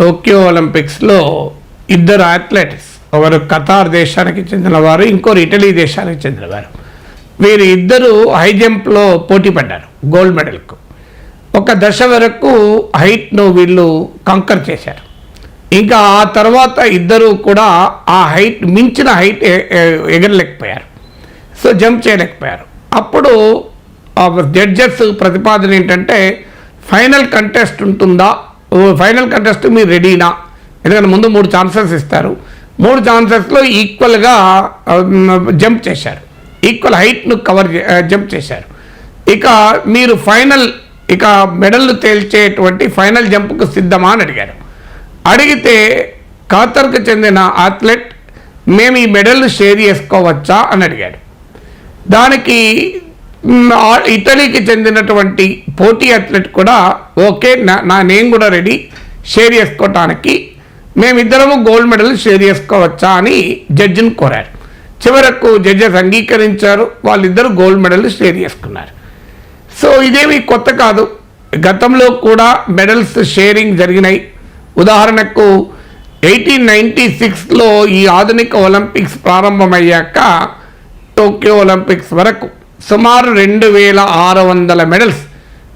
Tokyo ఒలింపిక్స్లో ఇద్దరు athletes, ఒకరు ఖతార్ దేశానికి చెందినవారు, ఇంకోరు ఇటలీ దేశానికి చెందినవారు. వీరు ఇద్దరు హై జంప్లో పోటీ పడ్డారు గోల్డ్ మెడల్కు. ఒక దశ వరకు హైట్ను వీళ్ళు కంకర్ చేశారు. ఇంకా ఆ తర్వాత ఇద్దరు కూడా ఆ హైట్ మించిన హైట్ ఎగరలేకపోయారు, సో జంప్ చేయలేకపోయారు. అప్పుడు జడ్జెస్ ప్రతిపాదన ఏంటంటే ఫైనల్ కంటెస్ట్ ఉంటుందా, ఫైనల్ కంటెస్ట్ మీరు రెడీనా? ఎందుకంటే ముందు 3 ఛాన్సెస్ ఇస్తారు. 3 ఛాన్సెస్లో ఈక్వల్గా జంప్ చేశారు, ఈక్వల్ హైట్ను జంప్ చేశారు. ఇక మీరు ఫైనల్ మెడల్ను తేల్చేటువంటి ఫైనల్ జంప్కు సిద్ధమా అని అడిగారు. అడిగితే ఖతార్కు చెందిన అథ్లెట్ మేము ఈ మెడల్ను షేర్ చేసుకోవచ్చా అని అడిగాడు. దానికి ఇటలీకి చెందినటువంటి పోటీ అథ్లెట్ కూడా ఓకే నేను కూడా రెడీ షేర్ చేసుకోవటానికి, మేమిద్దరము గోల్డ్ మెడల్ షేర్ చేసుకోవచ్చా అని జడ్జిని కోరారు. చివరకు జడ్జెస్ అంగీకరించారు, వాళ్ళిద్దరూ గోల్డ్ మెడల్ షేర్ చేసుకున్నారు. సో ఇదేమి కొత్త కాదు, గతంలో కూడా మెడల్స్ షేరింగ్ జరిగినాయి. ఉదాహరణకు 1896లో ఈ ఆధునిక ఒలింపిక్స్ ప్రారంభమయ్యాక టోక్యో ఒలింపిక్స్ వరకు సుమారు 2600 మెడల్స్,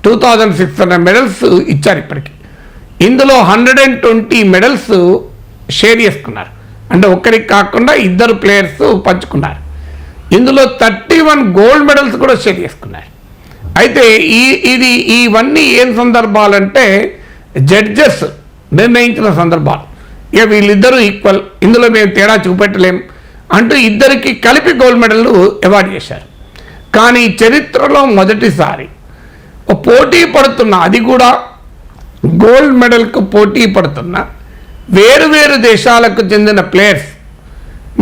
2600 మెడల్స్ ఇచ్చారు ఇప్పటికి. ఇందులో 120 మెడల్స్ షేర్ చేసుకున్నారు, అంటే ఒక్కరికి కాకుండా ఇద్దరు ప్లేయర్స్ పంచుకున్నారు. ఇందులో 31 గోల్డ్ మెడల్స్ కూడా షేర్ చేసుకున్నారు. అయితే ఇవన్నీ ఏం సందర్భాలంటే జడ్జెస్ నిర్ణయించిన సందర్భాలు. ఇక వీళ్ళిద్దరూ ఈక్వల్, ఇందులో మేము తేడా చూపెట్టలేం అంటూ ఇద్దరికి కలిపి గోల్డ్ మెడల్లు అవార్డు చేశారు. కానీ చరిత్రలో మొదటిసారి పోటీ పడుతున్న, అది కూడా గోల్డ్ మెడల్కు పోటీ పడుతున్న వేరు దేశాలకు చెందిన ప్లేయర్స్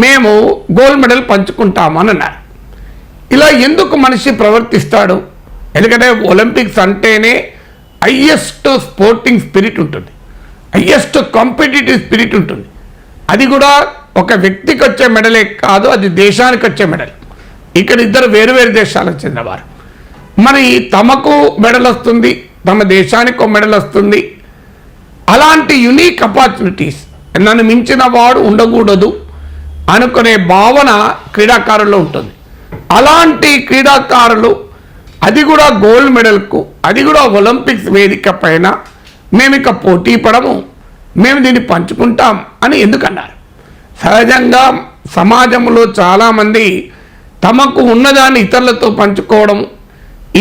మేము గోల్డ్ మెడల్ పంచుకుంటామని అన్నారు. ఇలా ఎందుకు మనిషి ప్రవర్తిస్తాడు? ఎందుకంటే ఒలింపిక్స్ అంటేనే హయ్యెస్ట్ స్పోర్టింగ్ స్పిరిట్ ఉంటుంది, హయ్యెస్ట్ కాంపిటేటివ్ స్పిరిట్ ఉంటుంది. అది కూడా ఒక వ్యక్తికి వచ్చే మెడలే కాదు, అది దేశానికి వచ్చే మెడల్. ఇక్కడ ఇద్దరు వేరు దేశాలకు చెందినవారు, మరి తమకు మెడల్ వస్తుంది, తమ దేశానికి మెడల్ వస్తుంది. అలాంటి యునీక్ ఆపర్చునిటీస్, నన్ను మించిన వాడు ఉండకూడదు అనుకునే భావన క్రీడాకారుల్లో ఉంటుంది. అలాంటి క్రీడాకారులు, అది కూడా గోల్డ్ మెడల్కు, అది కూడా ఒలింపిక్స్ వేదిక పైన మేము ఇక పోటీ పడము, మేము దీన్ని పంచుకుంటాం అని ఎందుకన్నారు? సహజంగా సమాజంలో చాలామంది తమకు ఉన్నదాన్ని ఇతరులతో పంచుకోవడం,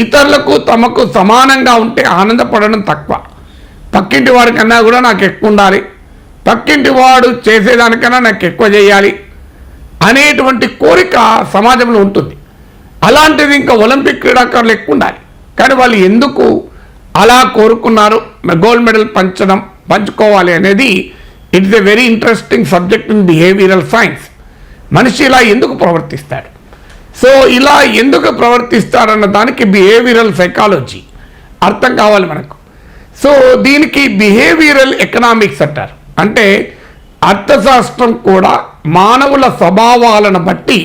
ఇతరులకు తమకు సమానంగా ఉంటే ఆనందపడడం తక్కువ. పక్కింటి వాడికన్నా కూడా నాకు ఎక్కువ ఉండాలి, పక్కింటి వాడు చేసేదానికన్నా నాకు ఎక్కువ చేయాలి అనేటువంటి కోరిక సమాజంలో ఉంటుంది. అలాంటిది ఇంకా ఒలింపిక్ క్రీడాకారులు ఎక్కువ ఉండాలి. కానీ వాళ్ళు ఎందుకు అలా కోరుకున్నారు? గోల్డ్ మెడల్ పంచుకోవాలి అనేది it's a very interesting subject in behavioural science. మనిషి ఇలా ఎందుకు ప్రవర్తిస్తాడు? సో ఇలా ఎందుకు ప్రవర్తిస్తాడన్న దానికి బిహేవియరల్ సైకాలజీ అర్థం కావాలి మనకు. సో దీనికి బిహేవియరల్ ఎకనామిక్స్ అంటారు. అంటే అర్థశాస్త్రం కూడా మానవుల స్వభావాలను బట్టి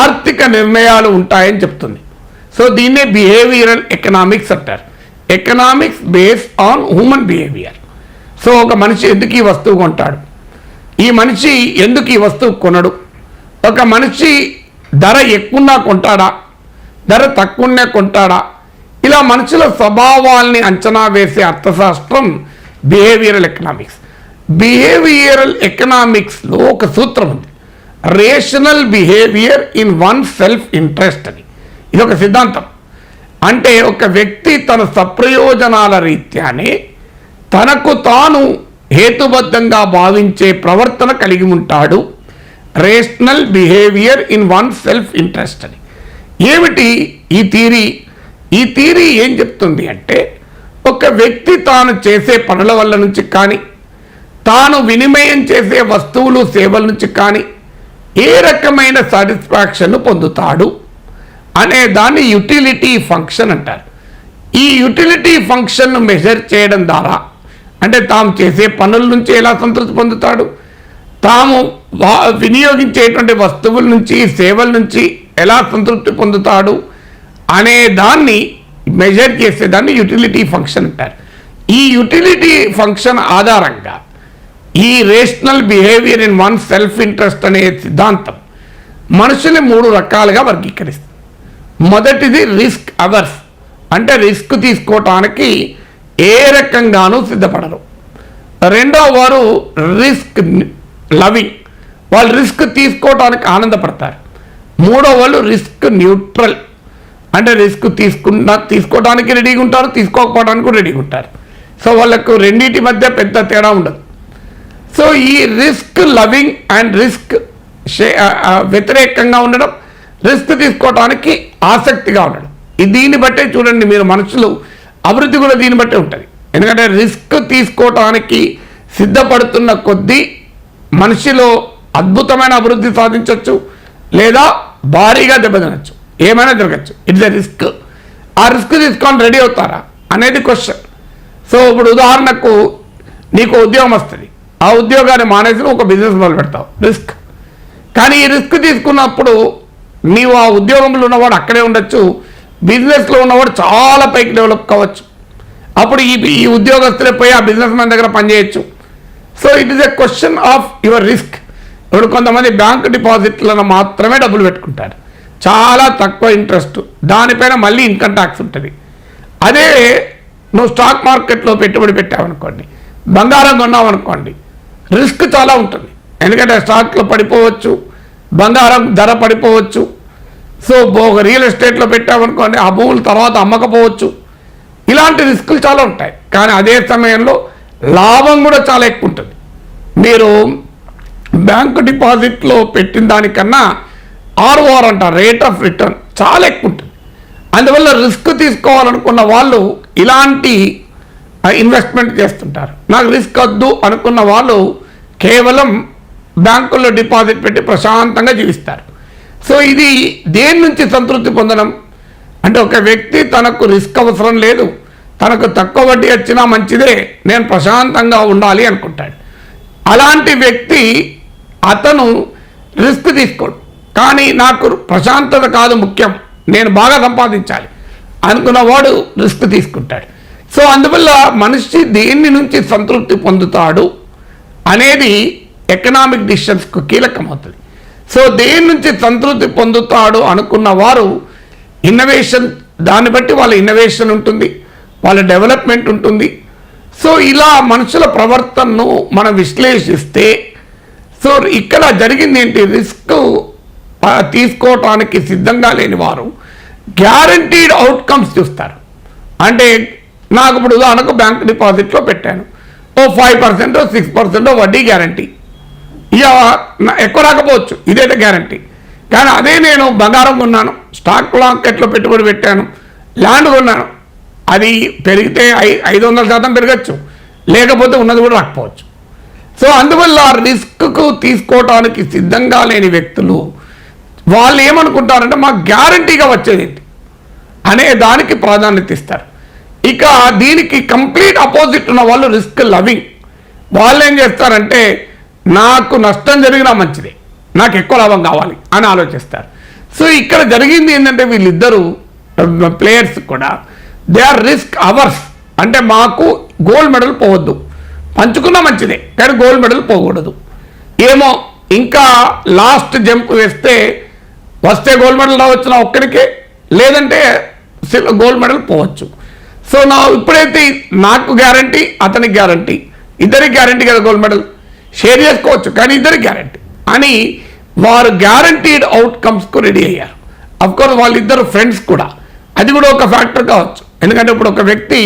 ఆర్థిక నిర్ణయాలు ఉంటాయని చెప్తుంది. సో దీన్నే బిహేవియరల్ ఎకనామిక్స్ అంటారు. Economics based on human behaviour. So ఒక మనిషి ఎందుకు ఈ వస్తువు కొంటాడు, ఈ మనిషి ఎందుకు ఈ వస్తువు కొనడు, ఒక మనిషి ధర ఎక్కువన్నా కొంటాడా, ధర తక్కువనే కొంటాడా, ఇలా మనుషుల స్వభావాల్ని అంచనా వేసే అర్థశాస్త్రం బిహేవియరల్ ఎకనామిక్స్. బిహేవియరల్ ఎకనామిక్స్లో ఒక సూత్రం ఉంది, rational behaviour in one self interest అని. ఇది ఒక సిద్ధాంతం. అంటే ఒక వ్యక్తి తన సప్రయోజనాల రీత్యానే తనకు తాను హేతుబద్ధంగా భావించే ప్రవర్తన కలిగి ఉంటాడు. Rational behaviour in one self interest అని. ఏమిటి ఈ థియరీ? ఈ థియరీ ఏం చెప్తుంది అంటే, ఒక వ్యక్తి తాను చేసే పనుల వల్ల నుంచి కానీ, తాను వినిమయం చేసే వస్తువులు సేవల నుంచి కానీ ఏ రకమైన సాటిస్ఫాక్షన్ పొందుతాడు అనే దాన్ని యుటిలిటీ ఫంక్షన్ అంటారు. ఈ యుటిలిటీ ఫంక్షన్ను మెజర్ చేయడం ద్వారా, అంటే తాము చేసే పనుల నుంచి ఎలా సంతృప్తి పొందుతాడు, తాము వినియోగించేటువంటి వస్తువుల నుంచి సేవల నుంచి ఎలా సంతృప్తి పొందుతాడు అనే దాన్ని మెజర్ చేసేదాన్ని యుటిలిటీ ఫంక్షన్ అంటారు. ఈ యుటిలిటీ ఫంక్షన్ ఆధారంగా ఈ rational behaviour in one self interest అనే సిద్ధాంతం మనుషుల్ని 3 రకాలుగా వర్గీకరిస్తుంది. మొదటిది రిస్క్ అవర్స్, అంటే రిస్క్ తీసుకోవటానికి ఏ రకంగానూ సిద్ధపడరు. రెండవ వారు రిస్క్ లవింగ్, వాళ్ళు రిస్క్ తీసుకోవటానికి ఆనందపడతారు. మూడో వాళ్ళు రిస్క్ న్యూట్రల్, అంటే రిస్క్ తీసుకోవడానికి రెడీగా ఉంటారు, తీసుకోకపోవడానికి కూడా రెడీగా ఉంటారు. సో వాళ్ళకు రెండింటి మధ్య పెద్ద తేడా ఉండదు. సో ఈ రిస్క్ లవింగ్ అండ్ రిస్క్ వ్యతిరేకంగా ఉండడం, రిస్క్ తీసుకోవడానికి ఆసక్తిగా ఉండడం, దీన్ని బట్టే చూడండి మీరు మనుషులు అభివృద్ధి కూడా దీన్ని బట్టే ఉంటుంది. ఎందుకంటే రిస్క్ తీసుకోవటానికి సిద్ధపడుతున్న కొద్దీ మనిషిలో అద్భుతమైన అభివృద్ధి సాధించవచ్చు, లేదా భారీగా దెబ్బతినచ్చు, ఏమైనా జరగచ్చు. It's a risk. ఆ రిస్క్ తీసుకొని రెడీ అవుతారా అనేది క్వశ్చన్. సో ఇప్పుడు ఉదాహరణకు నీకు ఉద్యోగం వస్తుంది, ఆ ఉద్యోగాన్ని మానేసి ఒక బిజినెస్ మొదలు పెడతావు, రిస్క్. కానీ ఈ రిస్క్ తీసుకున్నప్పుడు నీవు ఆ ఉద్యోగంలో ఉన్నవాడు అక్కడే ఉండొచ్చు, బిజినెస్లో ఉన్నవాడు చాలా పైకి డెవలప్ కావచ్చు. అప్పుడు ఈ ఉద్యోగస్తులే పోయి ఆ బిజినెస్ మ్యాన్ దగ్గర పనిచేయచ్చు. So it is a question of your risk. ఇప్పుడు కొంతమంది బ్యాంక్ డిపాజిట్లను మాత్రమే డబ్బులు పెట్టుకుంటారు, చాలా తక్కువ ఇంట్రెస్ట్, దానిపైన మళ్ళీ ఇన్కమ్ ట్యాక్స్ ఉంటుంది. అదే నువ్వు స్టాక్ మార్కెట్లో పెట్టుబడి పెట్టావనుకోండి, బంగారం కొన్నావనుకోండి, రిస్క్ చాలా ఉంటుంది. ఎందుకంటే స్టాక్లో పడిపోవచ్చు, బంగారం ధర పడిపోవచ్చు. సో రియల్ ఎస్టేట్లో పెట్టామనుకోండి, ఆ భూములు తర్వాత అమ్మకపోవచ్చు. ఇలాంటి రిస్కులు చాలా ఉంటాయి. కానీ అదే సమయంలో లాభం కూడా చాలా ఎక్కువ ఉంటుంది. మీరు బ్యాంకు డిపాజిట్లో పెట్టిన దానికన్నా ఆర్ఓఆర్ అంటారు, రేట్ ఆఫ్ రిటర్న్, చాలా ఎక్కువ ఉంటుంది. అందువల్ల రిస్క్ తీసుకోవాలనుకున్న వాళ్ళు ఇలాంటి ఇన్వెస్ట్మెంట్ చేస్తుంటారు. నాకు రిస్క్ వద్దు అనుకున్న వాళ్ళు కేవలం బ్యాంకుల్లో డిపాజిట్ పెట్టి ప్రశాంతంగా జీవిస్తారు. సో ఇది దేని నుంచి సంతృప్తి పొందడం అంటే, ఒక వ్యక్తి తనకు రిస్క్ అవసరం లేదు, తనకు తక్కువ వడ్డీ వచ్చినా మంచిదే, నేను ప్రశాంతంగా ఉండాలి అనుకుంటాడు. అలాంటి వ్యక్తి అతను రిస్క్ తీసుకోడు. కానీ నాకు ప్రశాంతత కాదు ముఖ్యం, నేను బాగా సంపాదించాలి అనుకున్నవాడు రిస్క్ తీసుకుంటాడు. సో అందువల్ల మనిషి దేని నుంచి సంతృప్తి పొందుతాడు అనేది ఎకనామిక్ డిసిషన్స్కు కీలకమవుతుంది. సో దేని నుంచి సంతృప్తి పొందుతాడు అనుకున్న వారు ఇన్నోవేషన్, దాన్ని బట్టి వాళ్ళ ఇన్నోవేషన్ ఉంటుంది, వాళ్ళ డెవలప్మెంట్ ఉంటుంది. సో ఇలా మనుషుల ప్రవర్తనను మనం విశ్లేషిస్తే, సో ఇక్కడ జరిగింది ఏంటి, రిస్క్ తీసుకోవటానికి సిద్ధంగా లేని వారు గ్యారంటీడ్ అవుట్కమ్స్ చూస్తారు. అంటే నాకు ఇప్పుడు ఉదాహరణకు బ్యాంక్ డిపాజిట్లో పెట్టాను, 5% 6% వడ్డీ గ్యారంటీ, ఇక ఎక్కువ రాకపోవచ్చు, ఇదైతే గ్యారంటీ. కానీ అదే నేను బంగారం కొన్నాను, స్టాక్ మార్కెట్లో పెట్టుబడి పెట్టాను, ల్యాండ్ కొన్నాను, అది పెరిగితే 500% పెరగచ్చు, లేకపోతే ఉన్నది కూడా రాకపోవచ్చు. సో అందువల్ల రిస్క్కు తీసుకోవటానికి సిద్ధంగా లేని వ్యక్తులు వాళ్ళు ఏమనుకుంటారంటే మాకు గ్యారంటీగా వచ్చేది అనే దానికి ప్రాధాన్యత ఇస్తారు. ఇక దీనికి కంప్లీట్ అపోజిట్ ఉన్న వాళ్ళు రిస్క్ లవింగ్. వాళ్ళు ఏం చేస్తారంటే నాకు నష్టం జరిగినా మంచిదే, నాకు ఎక్కువ లాభం కావాలి అని ఆలోచిస్తారు. సో ఇక్కడ జరిగింది ఏంటంటే వీళ్ళిద్దరూ ప్లేయర్స్ కూడా దే ఆర్ రిస్క్ అవర్స్. అంటే మాకు గోల్డ్ మెడల్ పోవద్దు, పంచుకున్నా మంచిదే కానీ గోల్డ్ మెడల్ పోకూడదు. ఏమో ఇంకా లాస్ట్ జంప్ వస్తే గోల్డ్ మెడల్ రావచ్చు నా ఒక్కరికే, లేదంటే గోల్డ్ మెడల్ పోవచ్చు. సో ఇప్పుడైతే నాకు గ్యారంటీ, అతనికి గ్యారంటీ, ఇద్దరికి గ్యారంటీ కదా గోల్డ్ మెడల్, షేర్ చేసుకోవచ్చు కానీ ఇద్దరికి గ్యారంటీ అని వారు గ్యారంటీడ్ అవుట్కమ్స్కు రెడీ అయ్యారు. అఫ్కోర్స్ వాళ్ళిద్దరు ఫ్రెండ్స్ కూడా, అది కూడా ఒక ఫ్యాక్టర్ కావచ్చు. ఎందుకంటే ఇప్పుడు ఒక వ్యక్తి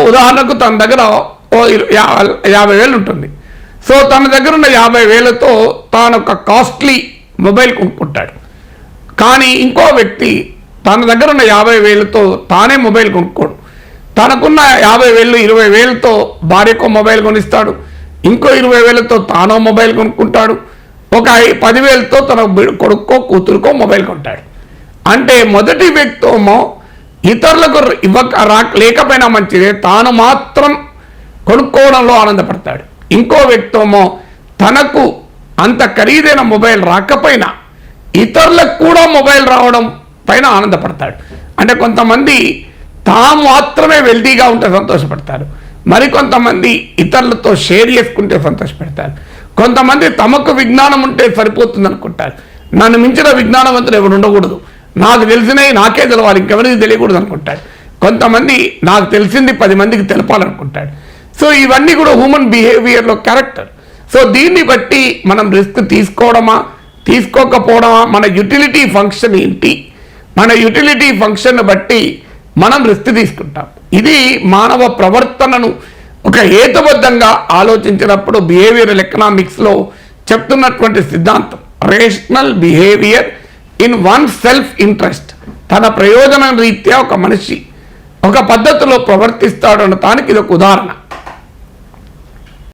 ఉదాహరణకు తన దగ్గర 50,000 ఉంటుంది. సో తన దగ్గర ఉన్న 50,000తో తాను ఒక కాస్ట్లీ మొబైల్ కొనుక్కుంటాడు. కానీ ఇంకో వ్యక్తి తన దగ్గర ఉన్న 50,000తో తానే మొబైల్ కొనుక్కోడు, తనకున్న 50,000 20,000తో భార్యకో మొబైల్ కొనిస్తాడు, ఇంకో 20,000తో తానో మొబైల్ కొనుక్కుంటాడు, ఒక 10,000తో తన కొడుకో కూతురుకో మొబైల్ కొంటాడు. అంటే మొదటి వ్యక్తిమో ఇతరులకు లేకపోయినా మంచిదే, తాను మాత్రం కొనుక్కోవడంలో ఆనందపడతాడు. ఇంకో వ్యక్తిమో తనకు అంత ఖరీదైన మొబైల్ రాకపోయినా ఇతరులకు కూడా మొబైల్ రావడం పైన ఆనందపడతాడు. అంటే కొంతమంది తాము మాత్రమే వెల్తీగా ఉంటే సంతోషపడతారు, మరికొంతమంది ఇతరులతో షేర్ చేసుకుంటే సంతోషపెడతారు. కొంతమంది తమకు విజ్ఞానం ఉంటే సరిపోతుంది అనుకుంటారు. నన్ను మించిన విజ్ఞానవంతులు ఎవరు ఉండకూడదు, నాకు తెలిసినవి నాకే తెలవాలి, ఇంకెవరికి తెలియకూడదు అనుకుంటాడు. కొంతమంది నాకు తెలిసింది 10 మందికి తెలపాలనుకుంటాడు. సో ఇవన్నీ కూడా హ్యూమన్ బిహేవియర్లో క్యారెక్టర్. సో దీన్ని బట్టి మనం రిస్క్ తీసుకోవడమా తీసుకోకపోవడమా, మన యుటిలిటీ ఫంక్షన్ ఏంటి, మన యుటిలిటీ ఫంక్షన్ బట్టి మనం రిస్క్ తీసుకుంటాం. ఇది మానవ ప్రవర్తనను ఒక హేతుబద్ధంగా ఆలోచించినప్పుడు బిహేవియరల్ ఎకనామిక్స్లో చెప్తున్నటువంటి సిద్ధాంతం rational behaviour in one self interest. తన ప్రయోజనం రీత్యా ఒక మనిషి ఒక పద్ధతిలో ప్రవర్తిస్తాడు అనటానికి ఇది ఒక ఉదాహరణ.